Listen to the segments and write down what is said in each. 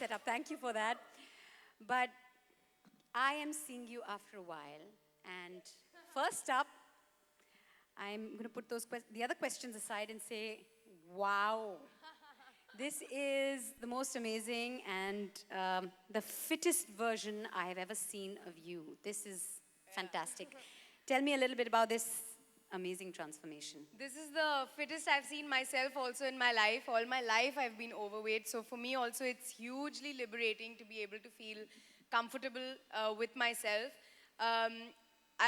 setup. Thank you for that. But I am seeing you after a while. And first up, I'm going to put the other questions aside and say, wow. This is the most amazing and the fittest version I have ever seen of you. This is fantastic. Tell me a little bit about this amazing transformation. This is the fittest I've seen myself also in my life. All my life I've been overweight. So for me also it's hugely liberating to be able to feel comfortable with myself.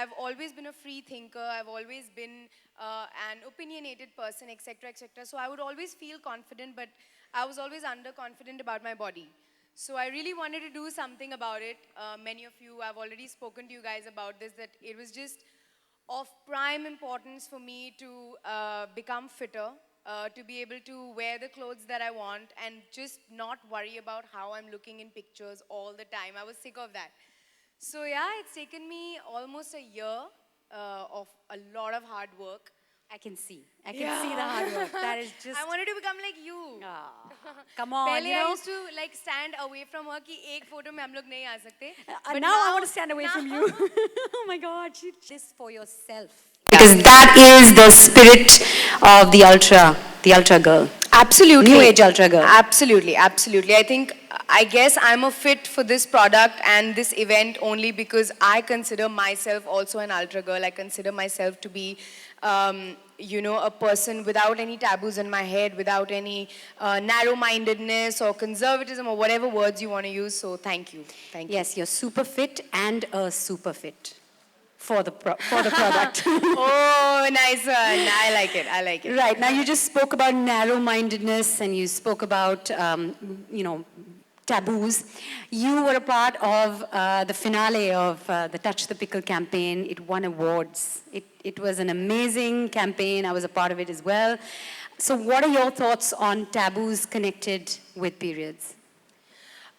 I've always been a free thinker. I've always been an opinionated person, etc., etc. So I would always feel confident, but I was always underconfident about my body. So I really wanted to do something about it. Many of you, I've already spoken to you guys about this, that it was just of prime importance for me to become fitter, to be able to wear the clothes that I want and just not worry about how I'm looking in pictures all the time. I was sick of that. So yeah, it's taken me almost a year of a lot of hard work. I can see the hard work. That is just... I wanted to become like you. Come on, Pehle you know. I used to like stand away from her कि एक photo में हम लोग नहीं आ सकते. But now I want to stand away from you. Oh my God, just for yourself. Because that is the spirit of the ultra girl. Absolutely. New age ultra girl. Absolutely, absolutely. I guess I'm a fit for this product and this event only because I consider myself also an ultra girl. I consider myself to be, a person without any taboos in my head, without any narrow-mindedness or conservatism or whatever words you want to use. So thank you. Thank you. Yes, you're super fit and a super fit. For the product. Oh, nice one. I like it. I like it. Right. Now, you just spoke about narrow-mindedness and you spoke about, taboos. You were a part of the finale of the Touch the Pickle campaign. It won awards. It was an amazing campaign. I was a part of it as well. So what are your thoughts on taboos connected with periods?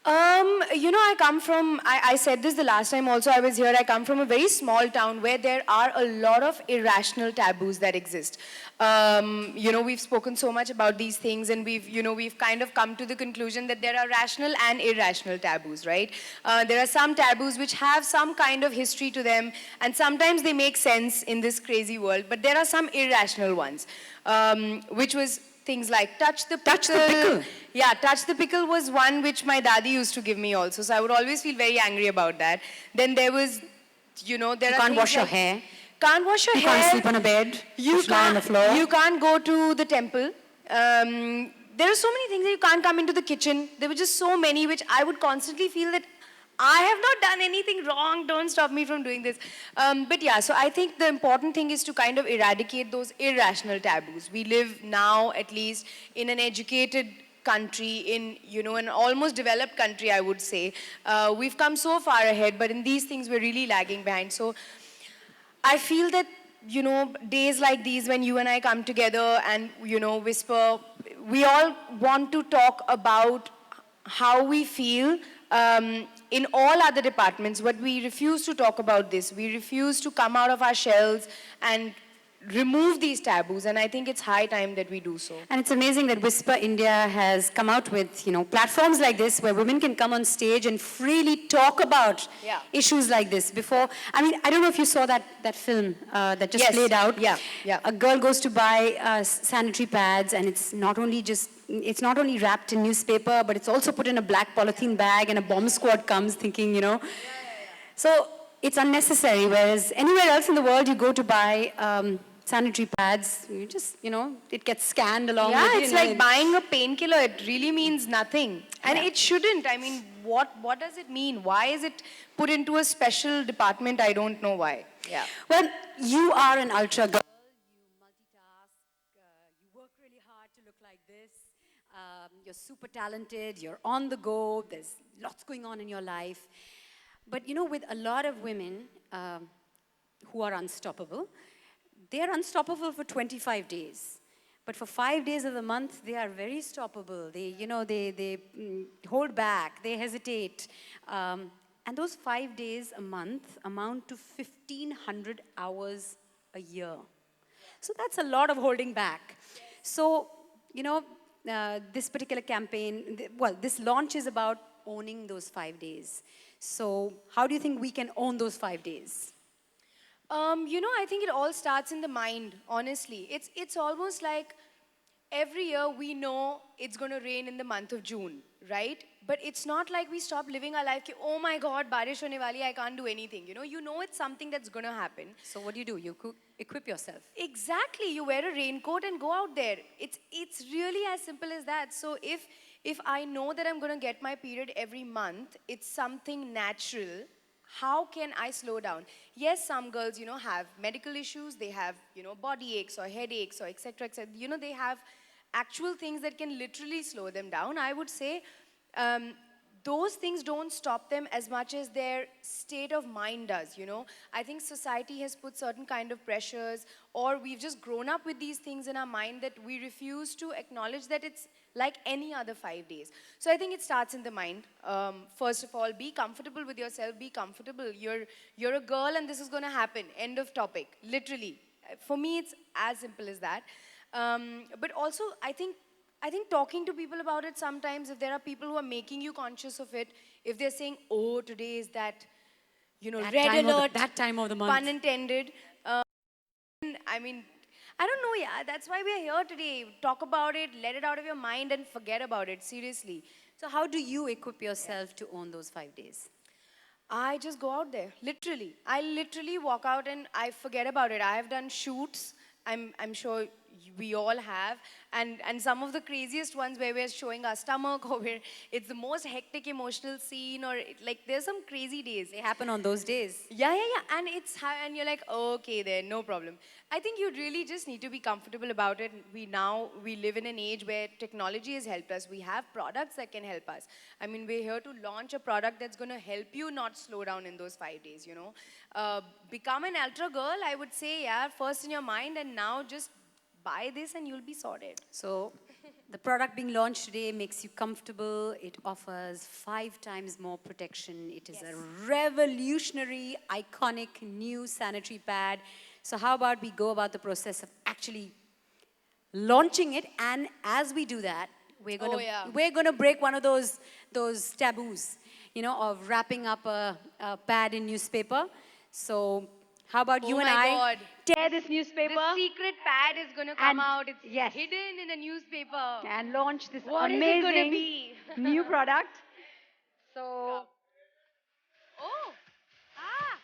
I come from, I said this the last time also I was here, I come from a very small town where there are a lot of irrational taboos that exist. We've spoken so much about these things and we've kind of come to the conclusion that there are rational and irrational taboos, right? There are some taboos which have some kind of history to them and sometimes they make sense in this crazy world, but there are some irrational ones, which was things like touch the pickle. Touch the pickle. Yeah, touch the pickle was one which my daddy used to give me also. So I would always feel very angry about that. Then there was, there you are can't wash your hair. Can't wash your hair. You can't sleep on a bed. You lie on the floor. You can't go to the temple. There are so many things that you can't come into the kitchen. There were just so many which I would constantly feel that I have not done anything wrong, don't stop me from doing this. But yeah, so I think the important thing is to kind of eradicate those irrational taboos. We live now, at least, in an educated country, in, an almost developed country, I would say. We've come so far ahead, but in these things, we're really lagging behind. So I feel that, days like these when you and I come together and, whisper, we all want to talk about how we feel in all other departments, but we refuse to talk about this. We refuse to come out of our shells and remove these taboos, and I think it's high time that we do so. And it's amazing that Whisper India has come out with, platforms like this where women can come on stage and freely talk about issues like this. Before, I don't know if you saw that film that just played out. Yeah. A girl goes to buy sanitary pads, and it's not only wrapped in newspaper, but it's also put in a black polythene bag, and a bomb squad comes thinking, So it's unnecessary, whereas anywhere else in the world you go to buy sanitary pads, you just, it gets scanned along with it. Yeah, it's like buying a painkiller. It really means nothing. And it shouldn't. What does it mean? Why is it put into a special department? I don't know why. Yeah. Well, you are an ultra girl. You multitask. You work really hard to look like this. You're super talented. You're on the go. There's lots going on in your life. But, with a lot of women who are unstoppable, they are unstoppable for 25 days. But for 5 days of the month, they are very stoppable. They, they hold back, they hesitate. And those 5 days a month amount to 1,500 hours a year. So that's a lot of holding back. So, this particular campaign, well, this launch is about owning those 5 days. So how do you think we can own those 5 days? I think it all starts in the mind, honestly. It's almost like every year we know it's going to rain in the month of June, right? But it's not like we stop living our life, ki, oh my God, barish hone wali, I can't do anything. You know it's something that's going to happen. So what do? You equip yourself. Exactly. You wear a raincoat and go out there. It's really as simple as that. So if I know that I'm going to get my period every month, it's something natural. How can I slow down? Yes, some girls, have medical issues. They have, body aches or headaches or etc. etc. They have actual things that can literally slow them down. I would say um, those things don't stop them as much as their state of mind does. I think society has put certain kind of pressures, or we've just grown up with these things in our mind that we refuse to acknowledge that it's like any other 5 days. So I think it starts in the mind. First of all, be comfortable with yourself, be comfortable. You're a girl and this is going to happen. End of topic, literally. For me, it's as simple as that. But also, I think talking to people about it sometimes, if there are people who are making you conscious of it, if they're saying, oh, today is that, That red alert, that time of the month. pun intended. I mean, I don't know, yeah. That's why we're here today. Talk about it, let it out of your mind, and forget about it, seriously. So how do you equip yourself to own those 5 days? I just go out there, literally. I literally walk out and I forget about it. I have done shoots. I'm sure we all have, and some of the craziest ones where we're showing our stomach or where it's the most hectic emotional scene, or like there's some crazy days. They happen on those days. Yeah, and and you're like, okay, there, no problem. I think you really just need to be comfortable about it. We live in an age where technology has helped us. We have products that can help us. I mean, we're here to launch a product that's going to help you not slow down in those 5 days. Become an ultra girl, I would say, yeah, first in your mind, and now just buy this and you'll be sorted. So the product being launched today makes you comfortable. It offers 5 times more protection. It is a revolutionary, iconic new sanitary pad. So how about we go about the process of actually launching it, and as we do that, we're gonna break one of those taboos, of wrapping up a pad in newspaper. So how about you Oh and my I God. tear this newspaper The secret pad is going to come And- out. It's yes. hidden in a newspaper. and launch this What is it gonna amazing be? new product. So Oh, ah.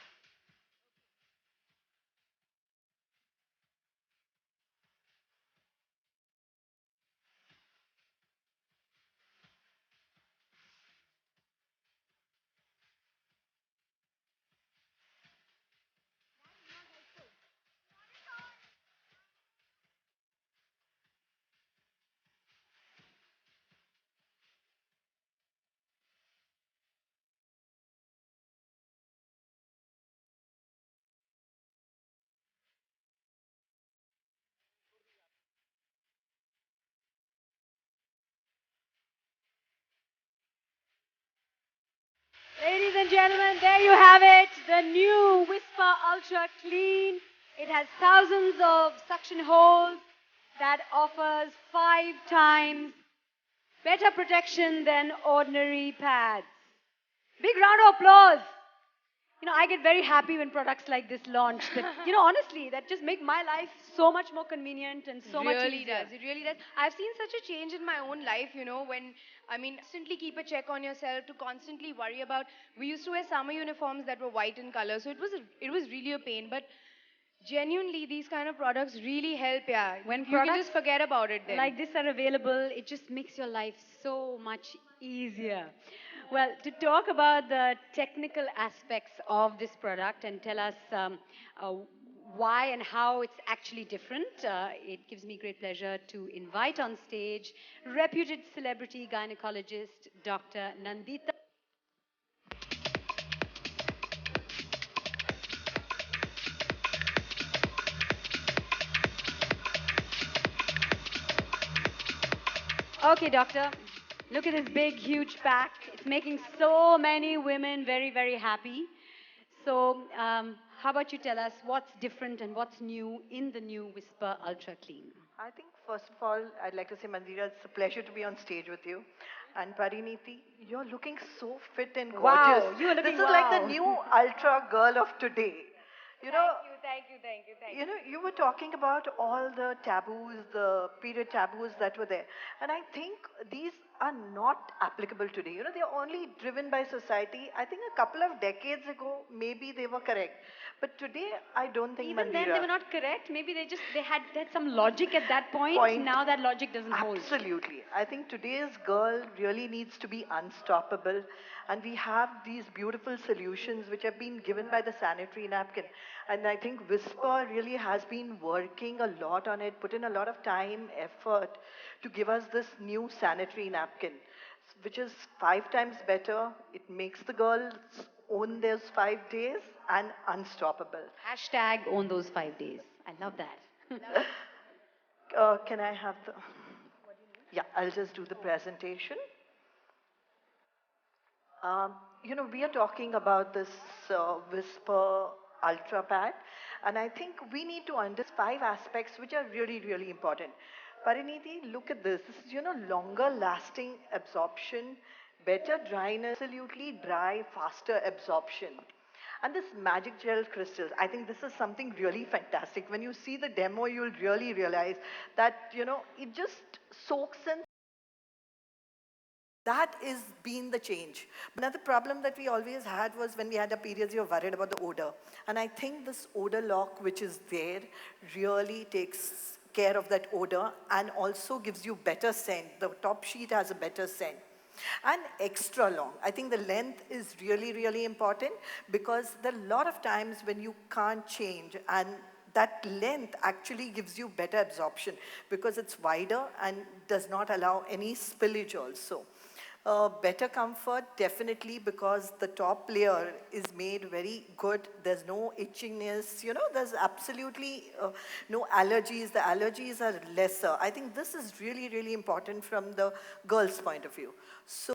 ladies and gentlemen, there you have it, the new Whisper Ultra Clean. It has thousands of suction holes that offers 5 times better protection than ordinary pads. Big round of applause. I get very happy when products like this launch. That, honestly, that just make my life so much more convenient and so much Really easier. does. It really does. I've seen such a change in my own life, when constantly keep a check on yourself, to constantly worry about. We used to wear summer uniforms that were white in color, so it was really a pain. But genuinely, these kind of products really help. Yeah, When you can products just forget about it then. like this are available, it just makes your life so much easier. Well, to talk about the technical aspects of this product and tell us uh, why and how it's actually different, it gives me great pleasure to invite on stage reputed celebrity gynecologist Dr. Nandita. Okay, doctor. Look at this big, huge pack. It's making so many women very, very happy. So, how about you tell us what's different and what's new in the new Whisper Ultra Clean? I think First of all, I'd like to say, Mandira, it's a pleasure to be on stage with you. And Parineeti, you're looking so fit and gorgeous. Wow, you are This looking is like the wow. new ultra girl of today. You know, Thank you know, you were talking about all the taboos, the period taboos that were there. And I think these are not applicable today. You know, they're only driven by society. I think a couple of decades ago, maybe they were correct. But today, I don't think Even then, they Mandira were not correct. Maybe they had some logic at that point. point. Now that logic doesn't hold. Absolutely. I think today's girl really needs to be unstoppable. And we have these beautiful solutions which have been given by the sanitary napkin. And I think Whisper really has been working a lot on it, put in a lot of time, effort to give us this new sanitary napkin, which is 5 times better. It makes the girls own those 5 days and unstoppable. Hashtag own those 5 days. I love that. Can I have the. Yeah, I'll just do the presentation. You know, we are talking about this Whisper Ultra Pad, and I think we need to understand 5 aspects which are really, really important. Parineeti, look at this. This is, you know, longer lasting absorption, better dryness, absolutely dry, faster absorption. And this magic gel crystals, I think this is something really fantastic. When you see the demo, you'll really realize that, you know, it just soaks in. That is been the change. Another problem that we always had was when we had our periods, we were worried about the odor. And I think this odor lock, which is there, really takes care of that odor and also gives you better scent. The top sheet has a better scent. And extra long. I think the length is really, really important because there are a lot of times when you can't change, and that length actually gives you better absorption because it's wider and does not allow any spillage also. Better comfort, definitely, because the top layer is made very good. There's no itchiness, you know, there's absolutely no allergies. The allergies are lesser. I think this is really, really important from the girl's point of view. So